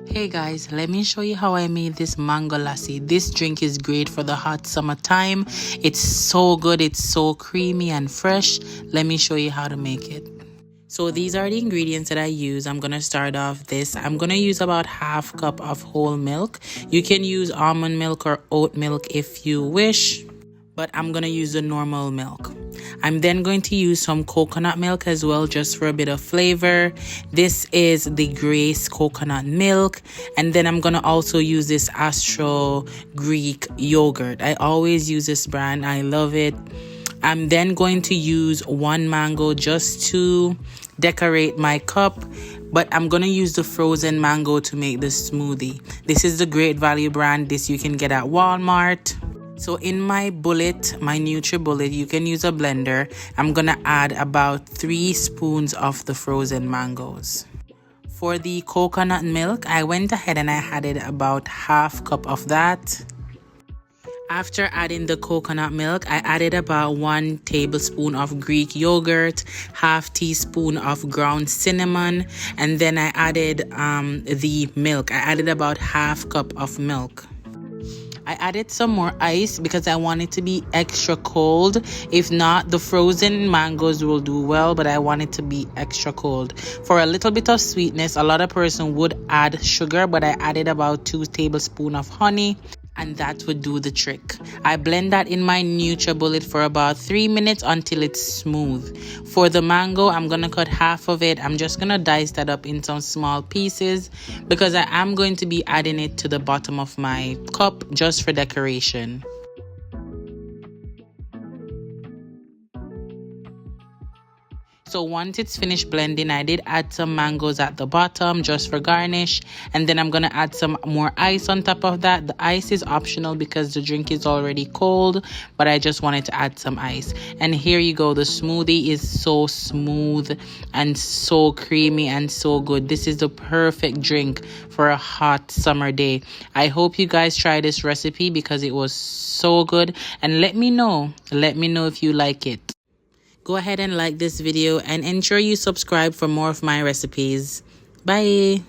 Hey guys, let me show you how I made this mango lassi. This drink is great for the hot summertime. It's so good, it's so creamy and fresh. Let me show you how to make it. So these are the ingredients that I use. I'm gonna start off this. I'm gonna use about half cup of whole milk. You can use almond milk or oat milk if you wish, but I'm gonna use the normal milk. I'm then going to use some coconut milk as well, just for a bit of flavor. This is the Grace coconut milk. And then I'm gonna also use this Astro Greek yogurt. I always use this brand, I love it. I'm then going to use one mango just to decorate my cup, but I'm gonna use the frozen mango to make this smoothie. This is the Great Value brand. This you can get at Walmart. So in my bullet, my NutriBullet, you can use a blender. I'm gonna add about 3 spoons of the frozen mangoes. For the coconut milk, I went ahead and I added about half cup of that. After adding the coconut milk, I added about 1 tablespoon of Greek yogurt, half teaspoon of ground cinnamon, and then I added the milk. I added about half cup of milk. I added some more ice because I want it to be extra cold. If not, the frozen mangoes will do well, but I want it to be extra cold. For a little bit of sweetness, a lot of person would add sugar, but I added about 2 tablespoons of honey, and that would do the trick. I blend that in my NutriBullet for about 3 minutes until it's smooth. For the mango, I'm gonna cut half of it. I'm just gonna dice that up in some small pieces because I am going to be adding it to the bottom of my cup just for decoration. So once it's finished blending, I did add some mangoes at the bottom just for garnish. And then I'm going to add some more ice on top of that. The ice is optional because the drink is already cold, but I just wanted to add some ice. And here you go. The smoothie is so smooth and so creamy and so good. This is the perfect drink for a hot summer day. I hope you guys try this recipe because it was so good. And let me know if you like it. Go ahead and like this video and ensure you subscribe for more of my recipes. Bye.